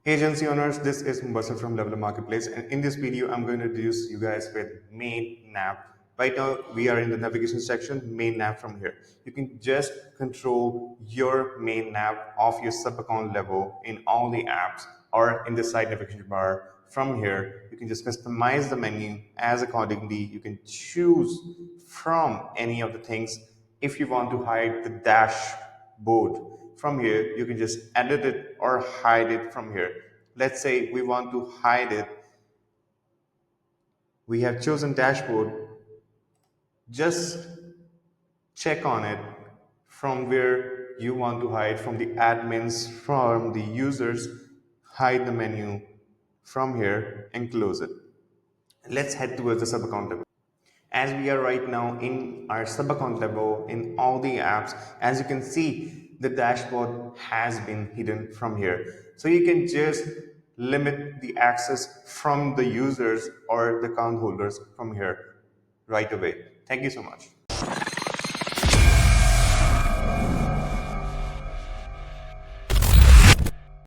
Hey agency owners, this is Mubassar from Level Marketplace, and in this video I'm going to introduce you guys with MainNav. Right now we are in the navigation section, MainNav from here. You can just control your MainNav of your sub account level in all the apps or in the side navigation bar. From here you can just customize the menu as accordingly. You can choose from any of the things. If you want to hide the dashboard, from here you can just edit it or hide it from here. Let's say we want to hide it. We have chosen dashboard. Just check on it from where you want to hide, from the admins, from the users. Hide the menu from here and close it. Let's head towards the sub account level. As we are right now in our sub account level in all the apps, as you can see, the dashboard has been hidden from here. So you can just limit the access from the users or the account holders from here right away. Thank you so much.